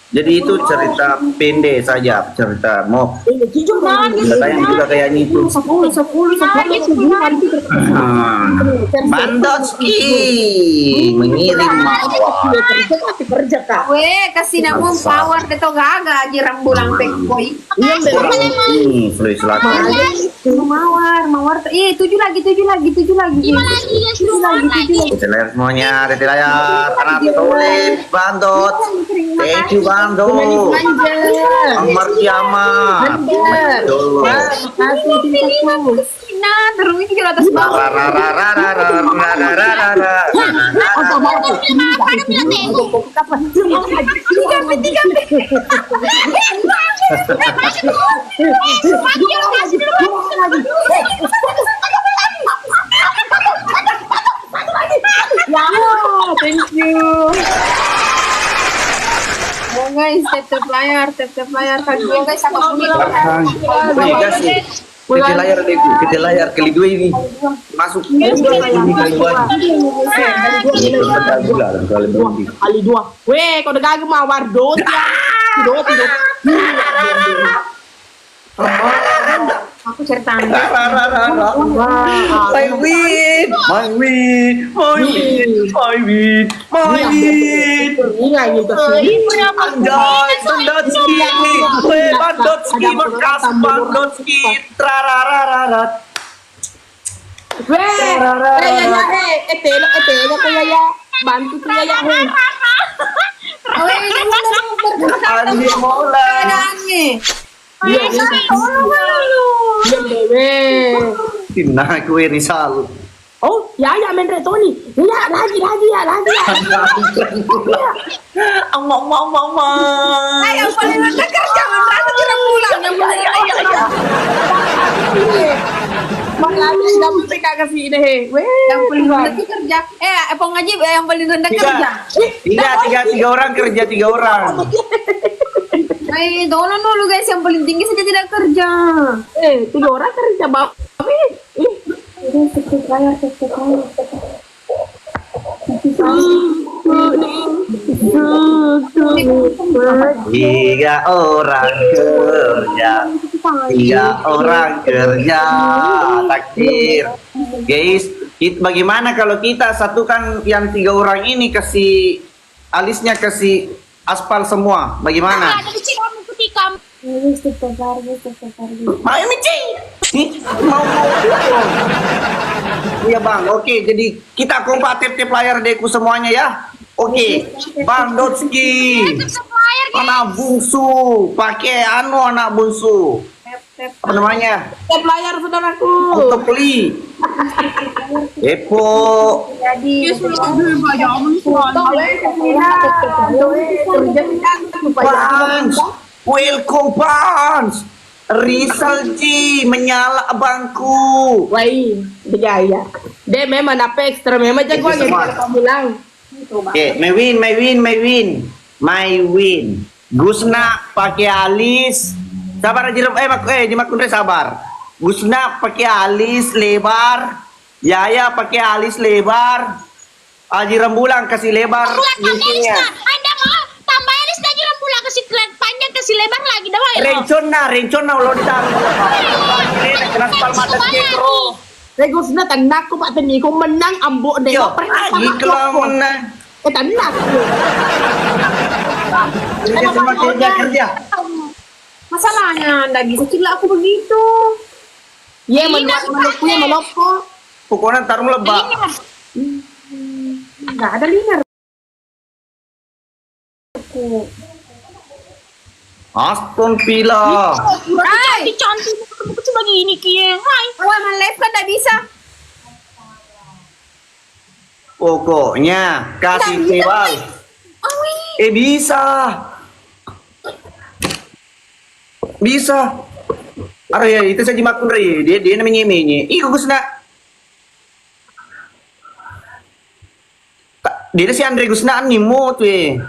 Jadi itu cerita pendek saja, cerita mob. Tayang juga kayaknya itu. 10 Bandoski mengirim mawar. kerja kak. Weh, kasih namun power deto gaga aja rembulan pekboy. Ini Sulawesi Selatan. Mawar. 7 lagi. Titik layar semuanya, titik layar. Anak tulis, bandot. Thank you bandot. Ang Martiama. Betul. Makasih cintaku. Nah, terus ini di atas bawah. Mana bilang tengok? Ya, thank you. Oh guys, tap layar kan dua guys sama kuning. Kecil layar deh, kecil layar kali 2 ini. Masuk. Ini kali 2. Kali 2. Weh, kau udah gagem mawar dot ya. Dot. Aku cerita anda. My win. Ingat gitu. Bandotski, makasih Bandotski. Trararararat. Weh, telo kaya ya. Bantu kaya ya. Andi Mola. Diam bebe. Nah, kue Rizal. Oh, ya main Retoni. Ya, lagi. Mama. Yang paling rendah kerja merasa kira pulang. Yang paling Makanya kamu PK ke sini deh. Yang paling rendah kerja. Epong ngaji yang paling rendah kerja. Tiga orang kerja 3 orang. Tolong dulu guys, yang paling tinggi saja tidak kerja. 3 orang kerja, Bapak. Tiga orang kerja, takdir. Guys, bagaimana kalau kita satukan yang 3 orang ini, kasih alisnya, kasih aspal semua, bagaimana? Ada kecil kamu ketikam. Mau Mici? Mau. Iya bang, oke. Jadi kita kompak tip layar deku semuanya ya. Oke, Bang Dotski. Anak bungsu, pakai anak bungsu. Apa namanya? Tap layar saudaraku. Untuk beli. Epo. Pans. Welcome Pans. Rizal Ji menyala abangku. Wai, berjaya. Dia memang apa ekstra memang jagoannya kamu bilang. Oke, my win. Gusna pakai alis. Sabar aja, Dimakun sabar. Gusna pakai alis lebar. Yaya pakai alis lebar. Aji Rembulan kasih lebar gintingnya. Anda mau tambah alis Haji Rembulan kasih panjang kasih lebar lagi dah. Rencona lo ditaruh. Kenas palmata kekro. Gusna tenang ko Pak Teni ko menang ambok deh. Yo, lagi kalau menang. Tenang. Kerja sama kerja. Masalahnya anda bisa cila aku begitu. Iya, menurutku ya melopok. Pokoknya taruh lebak. Nggak ada linar. Aston Villa. Cantik kecil begini kia. Hai. Wah, live kan nggak bisa. Pokoknya kasih tebal. Bisa. Aduh ya, itu saja makun re. Dia namanya menye. Ih, Gusna. Dia si Andre Gusna nih mo tuh.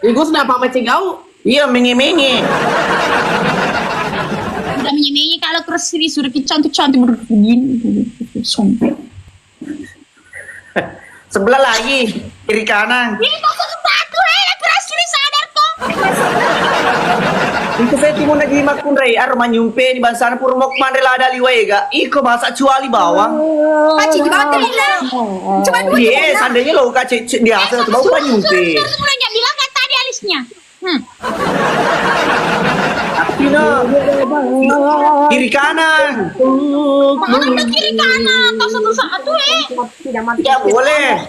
Gusna apa macam kau? Iya, menye. Udah menyemenyi kalau terus sini sudah cantik begini. Sompet. Sebelah lagi, kiri kanan. Ini kok satu terus sini sadar kok. Itu saya timun lagi makun re. Arma nyumpe di bansana pur mokman rela ada liwega. Iko masa cuali bawang. Kaci di bawah lah. Cuma dua. Iya, seandainya lo kaci di asal tuh bau nyumpe. Sebenarnya bilang kan tadi alisnya. Kiri kanan. Mana kiri kanan? Kau satu Ya boleh.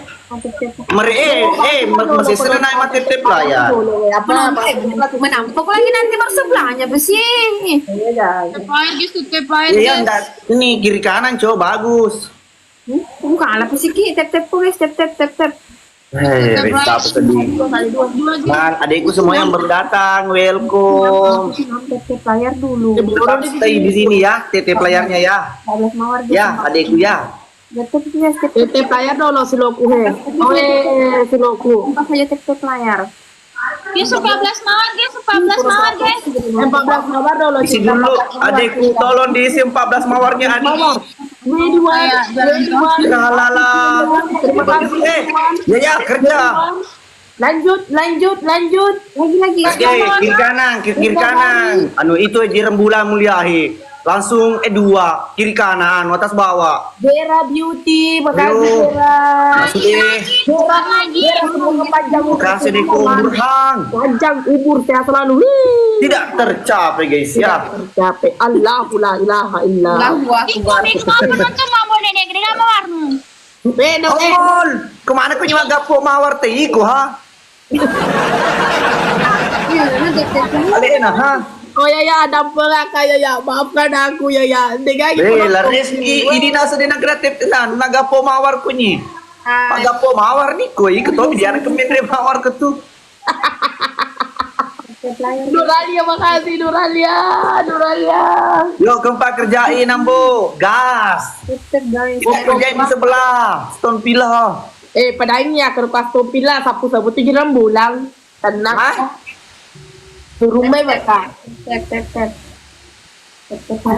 Masih selesai mati tip lah ya. Menampok lagi nanti bersebelahnya besi. Iya enggak. Ini kiri kanan coba bagus. Bukan apa sih ki tep guys tep. Rita sedih. 2 kali 2. Man, adikku semua yang baru datang, welcome. TP player dulu. Stay di sini ya, TT playernya ya. 12 mawar Ya, adikku ya. TP player dulu siloku he. Siloku. Apa saja TP player? Dia 14 mawar, dia 14 mawar, guys. 14 mawar dulu. Isi dulu, adikku tolong diisi 14 mawarnya adik. Lalala. Terima kasih. Ya kerja. Lanjut. Lagi. Oke, kiri kanan. Anu itu aja rembulan muliahi. Langsung 2, kiri kanan, atas bawah. Vera Beauty, makasih Yo. Vera. Masuk deh. Vera semoga panjang umur. Kasih deh Burhan. Panjang umur sehat selalu. Wih. Tidak tercapai guys ya. Tercapai. Allahu la ilaha illa. Iko aku nonton mamo nenek gede nama warnu. Beno Omol, kemana kau nyewa gapo mawar teh iku ha? Alena ha? Oh ya ada pelaka ya maafkan aku ya dengan Bela Reski ini nasa din ang kreatif na nagapo mawar ko ni. Pagapo mawar ni ko iku to dia anak kemen mawar ko tu. Nuralia makasih Nuralia. Yo kempa kerjain ambo gas. Kau kerjain di sebelah Stone Villa. Padanya kalau pas pila sapu-sapu 3 bulan tenang. Hah? Suruh mereka.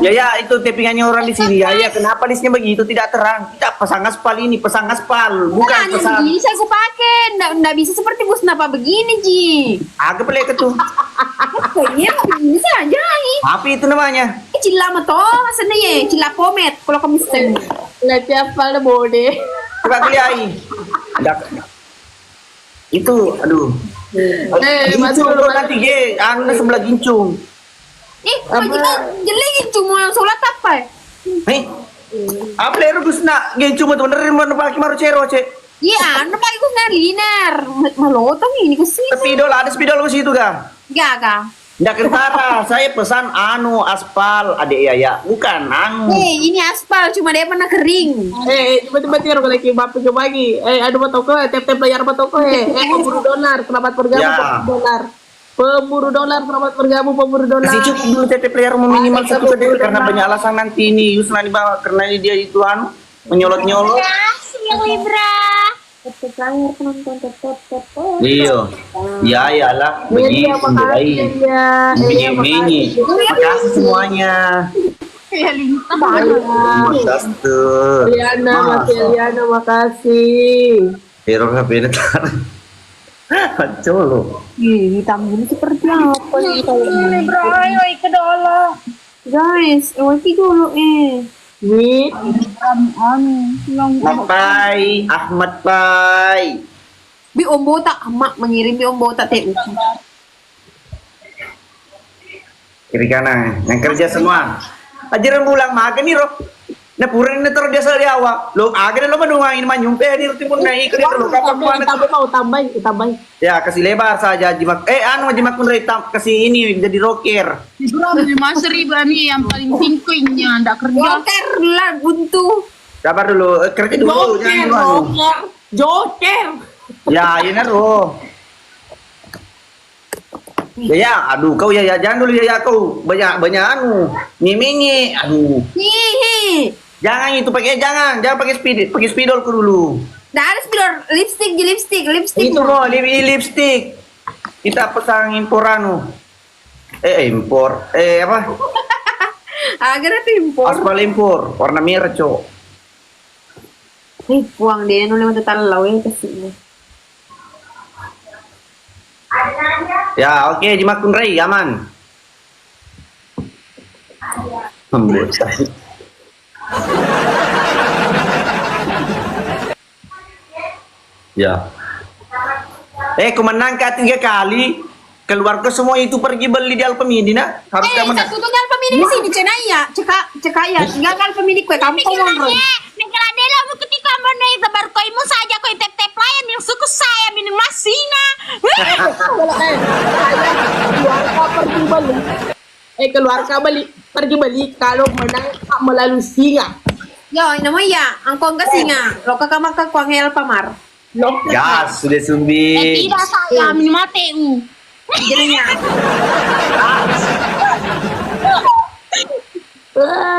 Ya itu tappingannya orang di sini ya. Kenapa listnya begitu tidak terang? Kita pasang aspal ini, pasang aspal, bukan Hanya pasang. begini saya aku pakai, nggak bisa seperti bus napa begini Ji. Agak pelek itu. Kayaknya begini saja nih. Apa itu namanya? Cila mah toh, sana ya, cila pomet. Kalau kamu sedang. Nanti apa bode. Coba kuliahi. Itu, aduh. Gincung bro nanti ge, anu sebelah gincung. Kok kita jelek cuma yang sholat apa? Apa leru gusna gincung betul bener mau pakai maru cero cek. Iya, anu pakai gue ngaliner. Malotong ini ke sini. Spidol ada spidol ke situ kan? Gak. Nggak kentara, saya pesan anu aspal adik ya, bukan anu. Ini aspal cuma dia pernah kering. Tiba-tiba tiru lagi bapak coba lagi. Aduh batoko tep player batoko pemburu dolar selamat bergabung Ya. pemburu dolar selamat bergabung pemburu dolar. Kasih cukup dulu TP player mau minimal 1 saja karena banyak alasan nanti ini Yusna dibawa karena dia itu anu menyolot-nyolot. Kasih Libra. Iya. Ya iyalah Media makasih ya. Mini. Makasih semuanya. Makasih. Liana makasih. Hero HP ntar. Colo. Ini tamu seperti apa nih Libra, ayo ke dolo. guys? Dulu Nih, Ahmad Pai. Bi Om Botak, emak mengirim Bi Om Botak TU. Kiri kanan, yang kerja semua. Ajaran pulang makan nih roh. Nah purin ini terus dia di awak. Lo agen lo menungangin manyumpe di timun naik ke lo kapan mana tambah. ya kasih lebar saja jimak. Anu jimak pun hitam kasih ini jadi rocker. Libra, Mas Libra nih yang paling tingkunya, ndak kerja. Joker lah buntu. Sabar dulu, kerja dulu jangan dulu. Joker. Ya ini roh. Ya, aduh kau ya jangan dulu ya kau banyak anu nyemenye aduh. Hihi. Jangan itu jangan pakai spidol ku dulu. Nah, ada spidol lipstick. Itu loh lipstick. Kita pasang impor anu. Impor. Apa? Agar itu impor. Aspal impor warna merah, Cok. Buang deh nolnya mata talau ya kesini. Ya, oke, jimakun Ray aman. Membosan. Ya. Kumenangkan 3 kali. Keluarga semua itu pergi beli di Alpamidi nak. Harus kamu nak. Satu tuh pemilik di sini cina ya. Cekak ya. Tinggal kan pemilik kue kampung orang. Nengkeladela mo ketika mo na itabar ko mo saja ko tep-tep layan yung suku saya minum masina. Keluarga pergi beli kalau menang melalui singa. Yo, ini mah ya, angkong ke singa. Lo kakak makan kuangel pamar. Gas sudah sumbi. Tidak saya minum ATU.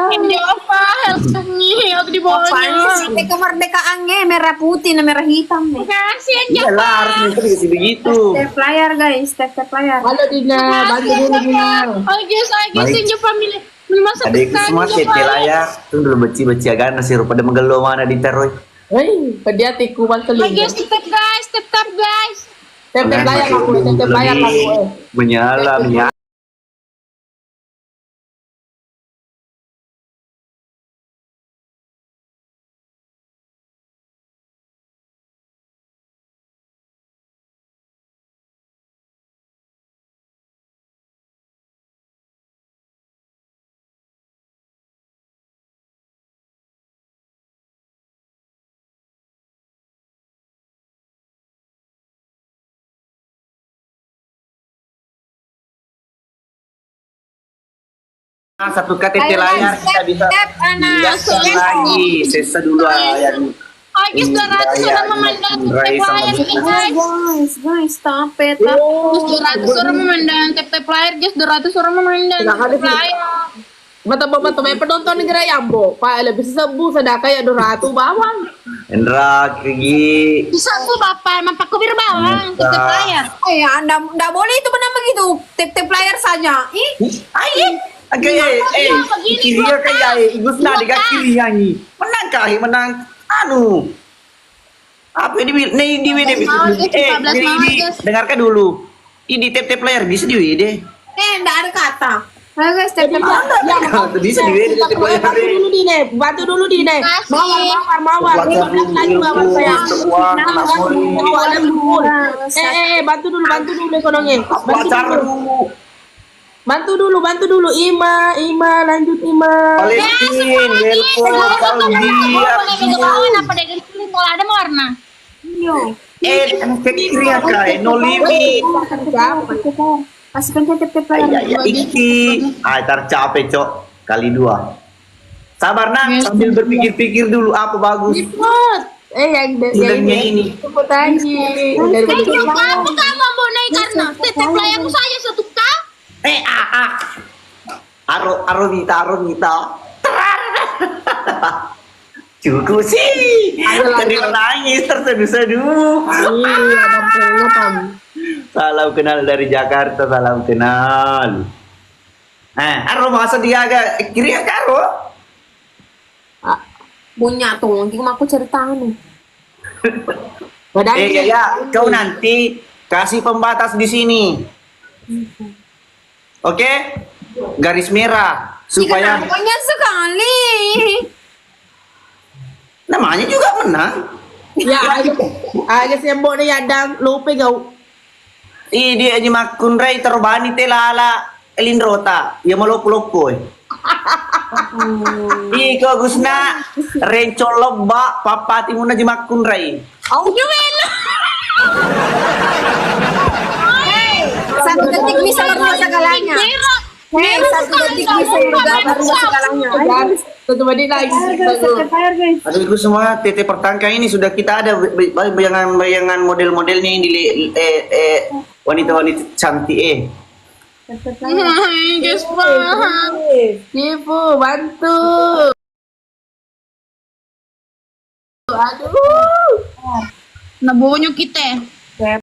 Ini apa? Help me, aku di Apaan bawahnya. sih? Kemerdekaannya merah putih dan merah hitam nih. Makasih aja, Iyalah Pak. harus minta dikasih begitu. Step layar guys, step layar. Halo Dina, bantu dulu Dina. Aja Baik. sih family. Masa Adikku semua tete layar. Tunggu dulu beci agak nasi rupa pada menggelo mana di teroi. Hei, pediatiku bantu Aja Dina. step guys, step guys. Tep layar aku, tep layar aku. Menyala. Satu KTP layar kita bisa lihatkan lagi. Sesa dulu yang Aja 200 orang memandang step layar guys. Guys, stop it. Just 200 orang memandang tap layar, just 200 orang memandang tap layar. Mata main penonton negara Yambo. Pak lebih sembuh sedang kayak Doratu bawang. Endra Kegi. Bisa tuh bapak, emang pak kubir bawang, tap layar. Anda nggak boleh itu benar begitu. Tip layar saja. Agak kiri kayak Igus nadi kiri nyanyi. Menang kah? Menang. Anu. Apa ini di WD? Dengarkan dulu. Ini tap layar bisa di WD. Nggak ada kata. Ayo guys, step layar. Bisa di WD tap layar. Bantu dulu Dine. Mawar. Bantu dulu ekonomi. Bantu dulu Ima lanjut Ima. Palestin, welcome Saudi. Apa deh kulit kalau ada warna. Kiri kai no limit. Kasihkan tip layar. Ya iki. Tar capek cok kali 2. Sabar nak sambil berpikir-pikir dulu apa bagus. Yang ini. Cepet aja. Kamu mau naik karena tap layarku saja satu kali. Aromita. Cukup sih. Tadi menangis terseduh-seduh. Salam kenal dari Jakarta, salam kenal. Aro masa dia agak kiri ya Karo? Punya tuh, nanti aku cerita nih. Kau nanti kasih pembatas di sini. Oke? Garis merah supaya Banyak sekali. namanya juga menang. Ya, agak sembok nih ada lupa kau. Dia aja makun rai terbani telala elindrota. Ya melopo-lopo. Iko Gusna rencol lobak papa timuna aja makun rai. Satu detik bisa merubah segalanya. Satu detik bisa merubah segalanya. Tentu lagi. Aduh itu semua TT pertangkang ini sudah kita ada bayangan model-modelnya ini wanita-wanita cantik Guys, paham. Ibu bantu. Aduh. Nah, bawanya kita.